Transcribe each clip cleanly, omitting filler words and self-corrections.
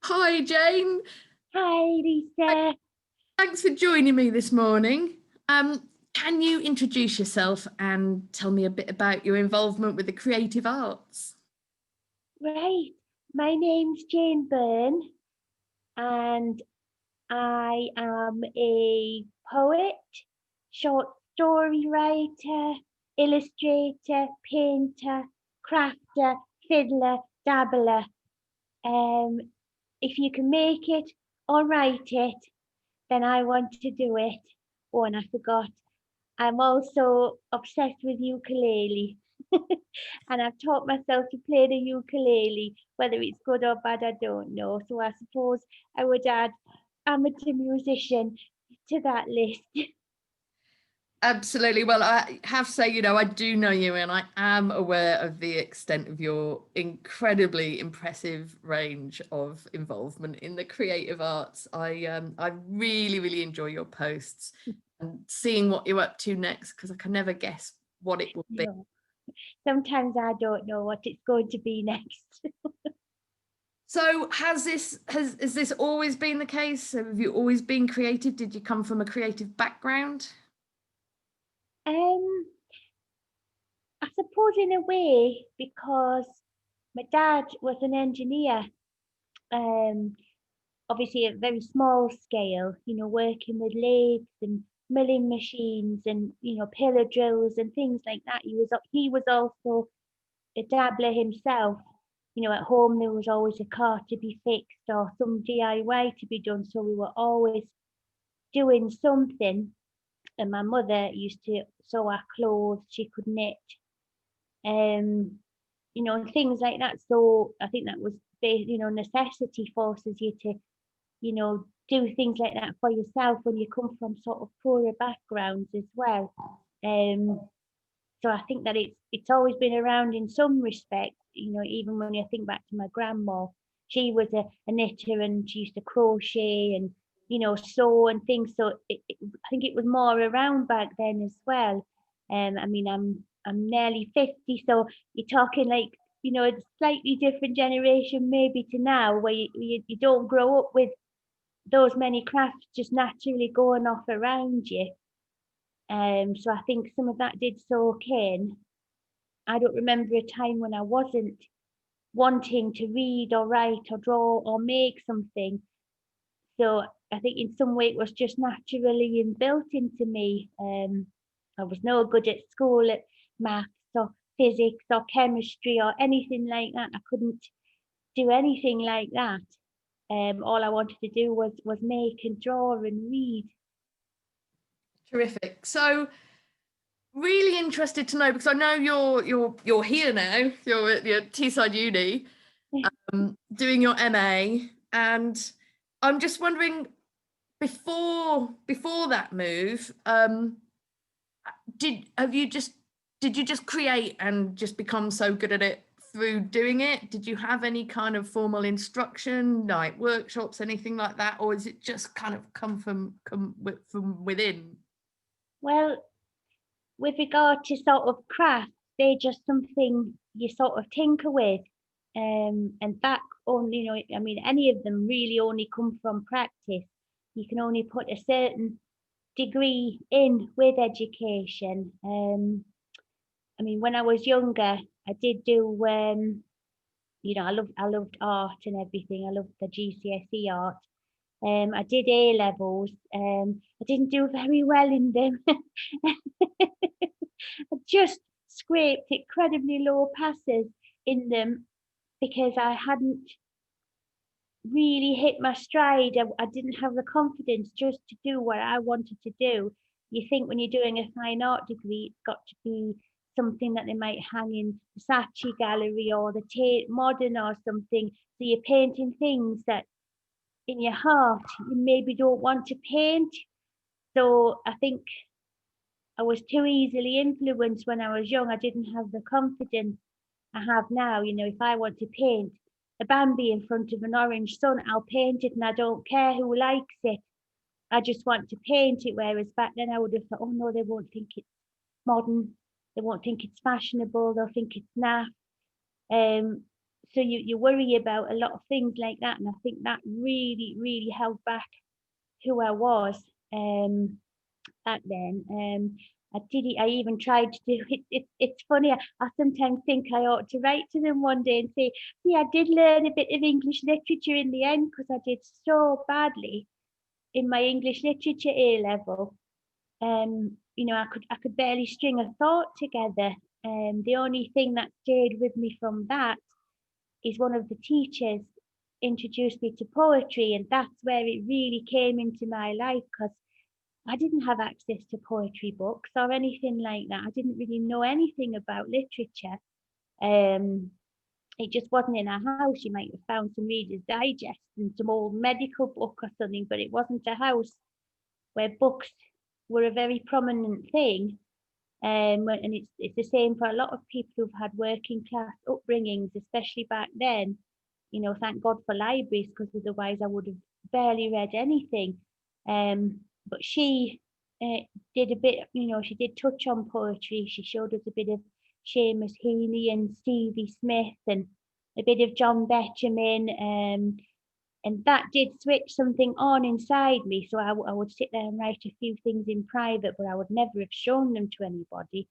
Hi, Jane. Hi, Lisa. Thanks for joining me this morning. Can you introduce yourself and tell me a bit about your involvement with the creative arts? Right, my name's Jane Byrne, and I am a poet, short story writer, illustrator, painter, crafter, fiddler, dabbler. Um, if you can make it or write it, then I want to do it. Oh, and I forgot. I'm also obsessed with ukulele. And I've taught myself to play the ukulele. Whether it's good or bad, I don't know. So I suppose I would add amateur musician to that list. Absolutely. Well, I have to say, I do know you and I am aware of the extent of your incredibly impressive range of involvement in the creative arts. I really, really enjoy your posts and seeing what you're up to next because I can never guess what it will be. No. Sometimes I don't know what it's going to be next. So has this always been the case? Have you always been creative? Did you come from a creative background? um, I suppose in a way, because my dad was an engineer, um, obviously at very small scale, working with lathes and milling machines and pillar drills and things like that. He was also a dabbler himself. At home there was always a car to be fixed or some DIY to be done, so we were always doing something. And my mother used to sew our clothes, she could knit, and things like that. So I think that was necessity forces you to do things like that for yourself when you come from sort of poorer backgrounds as well. Um, so I think that it's always been around in some respect. Even when you think back to my grandma, she was a knitter and she used to crochet and sew and things. So I think it was more around back then as well. I mean, I'm nearly 50, so you're talking like a slightly different generation maybe to now, where you don't grow up with those many crafts just naturally going off around you. So I think some of that did soak in. I don't remember a time when I wasn't wanting to read or write or draw or make something. So I think in some way it was just naturally inbuilt into me. I was no good at school at maths or physics or chemistry or anything like that. I couldn't do anything like that. All I wanted to do was make and draw and read. Terrific. So really interested to know because I know you're here now. You're at your Teesside Uni doing your MA, and I'm just wondering before that move, did you just create and just become so good at it through doing it? Did you have any kind of formal instruction, like workshops, anything like that, or is it just kind of from within? Well, with regard to sort of crafts, they're just something you sort of tinker with. And that only, I mean, any of them really only come from practice. You can only put a certain degree in with education. I mean, when I was younger, I did do, I loved art and everything. I loved the GCSE art. I did A levels. I didn't do very well in them. I just scraped incredibly low passes in them because I hadn't really hit my stride. I didn't have the confidence just to do what I wanted to do. You think when you're doing a fine art degree, it's got to be something that they might hang in the Saatchi Gallery or the Tate Modern or something. So you're painting things that in your heart you maybe don't want to paint. So I think I was too easily influenced when I was young. I didn't have the confidence I have now. If I want to paint a Bambi in front of an orange sun, I'll paint it and I don't care who likes it. I just want to paint it. Whereas back then I would have thought, oh no, they won't think it's modern. They won't think it's fashionable. They'll think it's naff. Um, so you worry about a lot of things like that, and I think that really held back who I was back then. I even tried to do it. It's funny. I sometimes think I ought to write to them one day and say, "See, I did learn a bit of English literature in the end because I did so badly in my English literature A level. I could barely string a thought together. The only thing that stayed with me from that is one of the teachers introduced me to poetry, and that's where it really came into my life because I didn't have access to poetry books or anything like that. I didn't really know anything about literature. It just wasn't in our house. You might have found some Reader's Digest and some old medical book or something, but it wasn't a house where books were a very prominent thing. And it's the same for a lot of people who've had working class upbringings, especially back then. Thank God for libraries, because otherwise I would have barely read anything. But she did a bit, she did touch on poetry. She showed us a bit of Seamus Heaney and Stevie Smith and a bit of John Betjeman. And that did switch something on inside me. So I would sit there and write a few things in private, but I would never have shown them to anybody.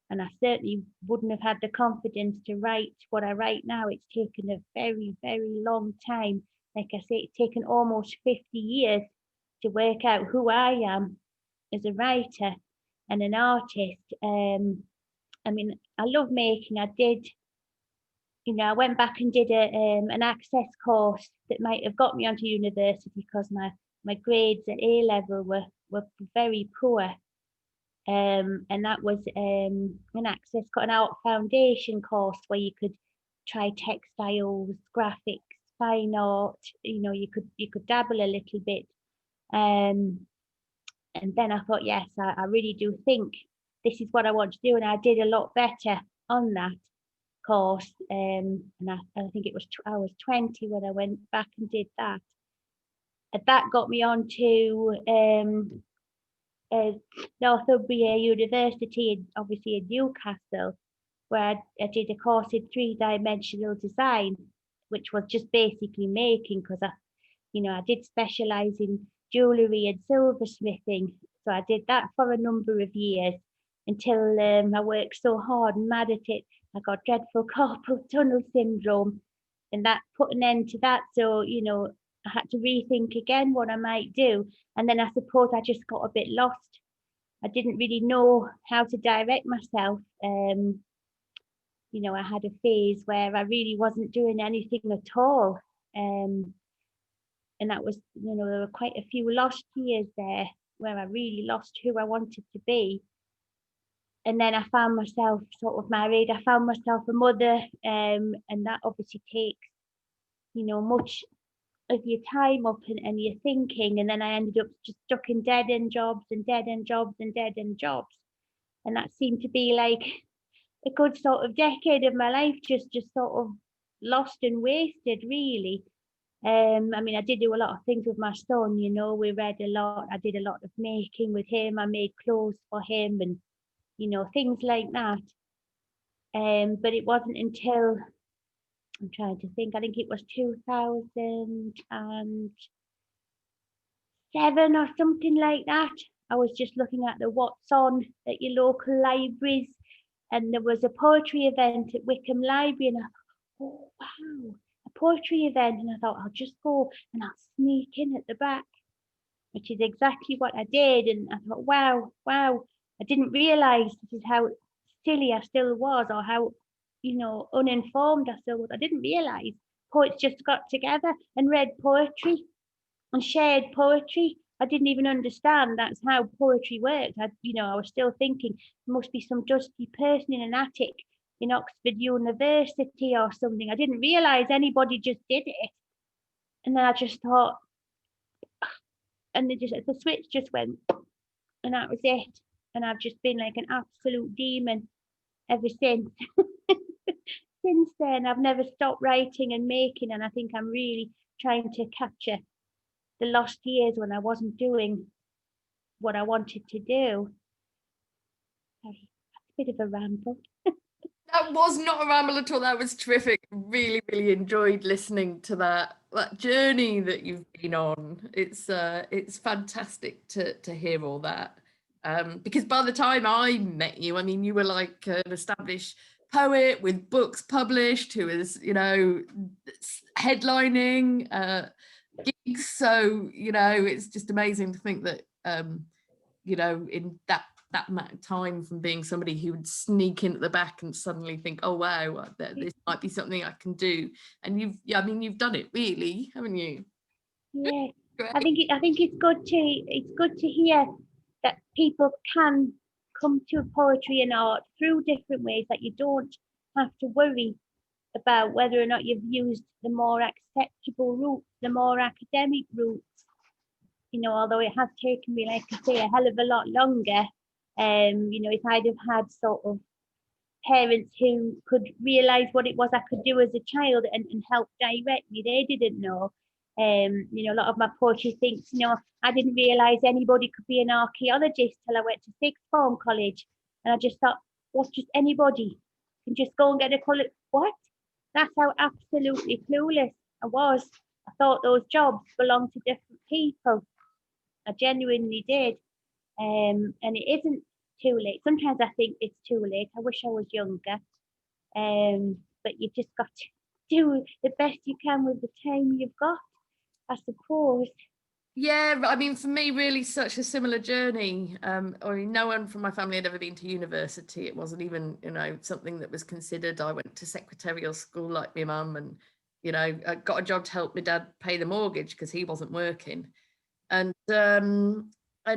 And I certainly wouldn't have had the confidence to write what I write now. It's taken a very long time. Like I say, it's taken almost 50 years to work out who I am as a writer and an artist. I love making. I went back and did an access course that might have got me onto university because my grades at A level were very poor. And that was an art foundation course where you could try textiles, graphics, fine art. You could dabble a little bit. And then I thought, yes, I really do think this is what I want to do, and I did a lot better on that course. And I think I was 20 when I went back and did that. And that got me on to Northumbria University, obviously in Newcastle, where I did a course in 3-dimensional design, which was just basically making, because I did specialize in jewellery and silversmithing. So I did that for a number of years until I worked so hard and mad at it, I got dreadful carpal tunnel syndrome, and that put an end to that. So, I had to rethink again what I might do. And then I suppose I just got a bit lost. I didn't really know how to direct myself. I had a phase where I really wasn't doing anything at all. And that was, there were quite a few lost years there where I really lost who I wanted to be. And then I found myself sort of married. I found myself a mother, and that obviously takes, much of your time up and your thinking. And then I ended up just stuck in dead end jobs and dead end jobs and dead end jobs. And that seemed to be like a good sort of decade of my life, just sort of lost and wasted, really. I did do a lot of things with my son, we read a lot. I did a lot of making with him. I made clothes for him and, things like that. But it wasn't until, I'm trying to think, I think it was 2007 or something like that. I was just looking at the what's on at your local libraries, and there was a poetry event at Wickham Library, and I thought, oh wow, a poetry event. And I thought, I'll just go and I'll sneak in at the back, which is exactly what I did. And I thought, wow, I didn't realize this is how silly I still was, or how, uninformed I still was. I didn't realize poets just got together and read poetry and shared poetry. I didn't even understand that's how poetry worked. I was still thinking there must be some dusty person in an attic in Oxford University or something. I didn't realize anybody just did it. And then I just thought, and the switch just went, and that was it. And I've just been like an absolute demon ever since. Since then, I've never stopped writing and making, and I think I'm really trying to capture the lost years when I wasn't doing what I wanted to do. Sorry, that's a bit of a ramble. That was not a ramble at all. That was terrific. Really, really enjoyed listening to that journey that you've been on. It's fantastic to hear all that. Because by the time I met you, I mean, you were like an established poet with books published, who is, you know, headlining gigs. So, you know, it's just amazing to think that, you know, in that amount of time, from being somebody who would sneak in at the back and suddenly think, oh wow, this might be something I can do. And I mean, you've done it really, haven't you? Yeah, Great. I think it's good to hear that people can come to poetry and art through different ways, that you don't have to worry about whether or not you've used the more acceptable route, the more academic route. You know, although it has taken me, like I say, a hell of a lot longer. You know, if I'd have had sort of parents who could realise what it was I could do as a child and help direct me, they didn't know. You know, a lot of my poetry thinks, you know, I didn't realise anybody could be an archaeologist till I went to sixth form college. And I just thought, what's just anybody can just go and get a college? What? That's how absolutely clueless I was. I thought those jobs belonged to different people. I genuinely did. And it isn't too late. Sometimes I think it's too late. I wish I was younger. But you've just got to do the best you can with the time you've got, I suppose. Yeah, I mean, for me, really such a similar journey. I mean, no one from my family had ever been to university. It wasn't even, you know, something that was considered. I went to secretarial school like my mum, and, you know, I got a job to help my dad pay the mortgage because he wasn't working. And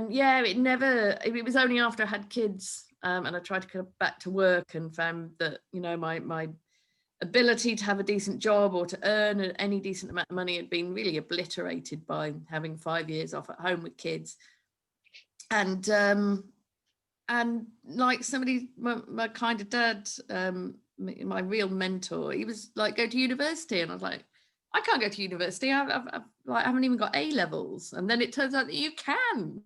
yeah, it was only after I had kids, and I tried to go back to work and found that, you know, my ability to have a decent job or to earn any decent amount of money had been really obliterated by having 5 years off at home with kids. And like somebody, my kind of dad, my real mentor, he was like, go to university. And I was like, I can't go to university. I haven't even got A levels. And then it turns out that you can.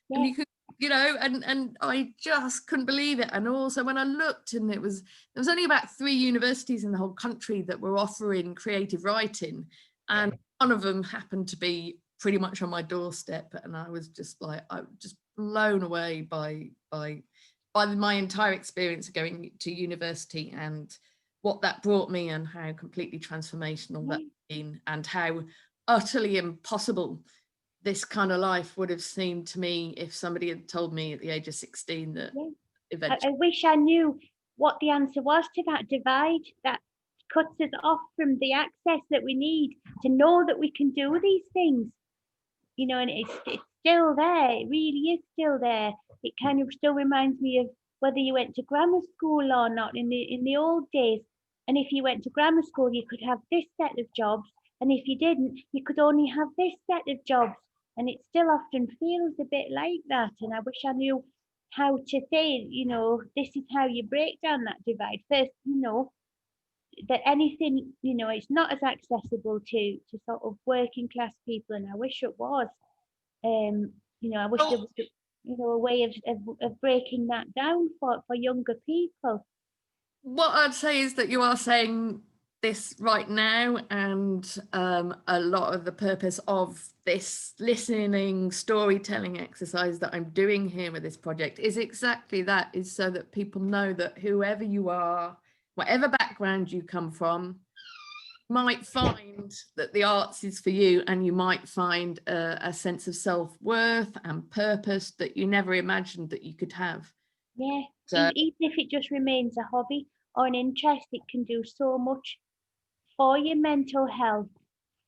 Yeah. And you could, you know, and I just couldn't believe it. And also when I looked, and there was only about 3 universities in the whole country that were offering creative writing, and one of them happened to be pretty much on my doorstep. And I was just like, I was just blown away by my entire experience of going to university and what that brought me, and how completely transformational that's been, and how utterly impossible this kind of life would have seemed to me if somebody had told me at the age of 16 that eventually. I wish I knew what the answer was to that divide that cuts us off from the access that we need to know that we can do these things. You know, and it's still there. It really is still there. It kind of still reminds me of whether you went to grammar school or not in the old days. And if you went to grammar school, you could have this set of jobs, and if you didn't, you could only have this set of jobs. And it still often feels a bit like that. And I wish I knew how to say, you know, this is how you break down that divide. First, you know, that anything, you know, it's not as accessible to sort of working class people, and I wish it was. You know, I wish there was, you know, a way of breaking that down for younger people. What I'd say is that you are saying this right now, and a lot of the purpose of this listening storytelling exercise that I'm doing here with this project is exactly that, is so that people know that whoever you are, whatever background you come from, might find that the arts is for you, and you might find a sense of self-worth and purpose that you never imagined that you could have. Yeah, even if it just remains a hobby or an interest, it can do so much for your mental health,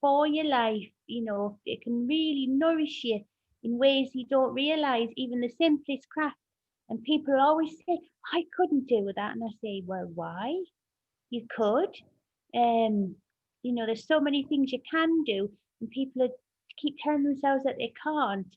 for your life. You know, it can really nourish you in ways you don't realize, even the simplest craft. And people always say, I couldn't do that. And I say, well, why? You could. You know, there's so many things you can do, and people keep telling themselves that they can't.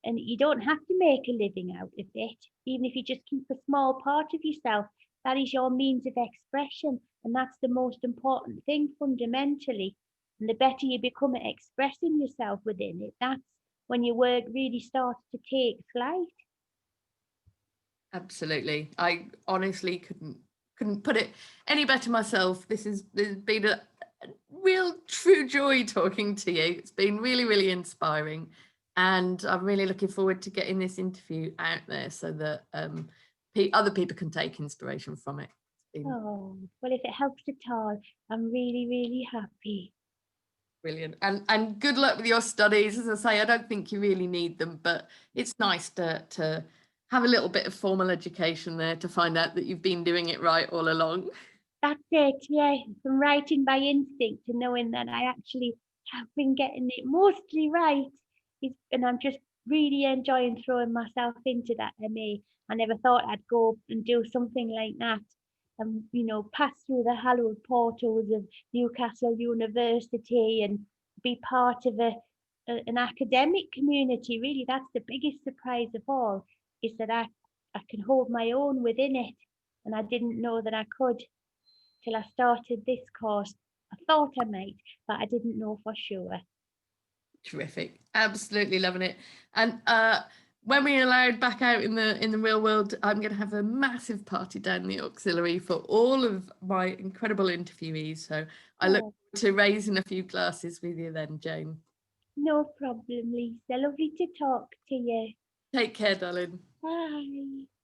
And you don't have to make a living out of it, even if you just keep a small part of yourself. That is your means of expression, and that's the most important thing fundamentally. And the better you become at expressing yourself within it, that's when your work really starts to take flight. Absolutely. I honestly couldn't put it any better myself. This has been a real true joy talking to you. It's been really, really inspiring. And I'm really looking forward to getting this interview out there so that other people can take inspiration from it. It's been Oh, well, if it helps at all, I'm really, really happy. brilliant. And good luck with your studies. As I say, I don't think you really need them, but it's nice to have a little bit of formal education there to find out that you've been doing it right all along. That's it, yeah. From writing by instinct to knowing that I actually have been getting it mostly right. And I'm just really enjoying throwing myself into that MA. I never thought I'd go and do something like that and, pass through the hallowed portals of Newcastle University and be part of an academic community. Really, that's the biggest surprise of all, is that I can hold my own within it. And I didn't know that I could till I started this course. I thought I might, but I didn't know for sure. Terrific. Absolutely loving it. And when we're allowed back out in the real world, I'm going to have a massive party down the auxiliary for all of my incredible interviewees. So I look Oh, forward to raising a few glasses with you then, Jane. no problem, Lisa. Lovely to talk to you. Take care, darling. Bye.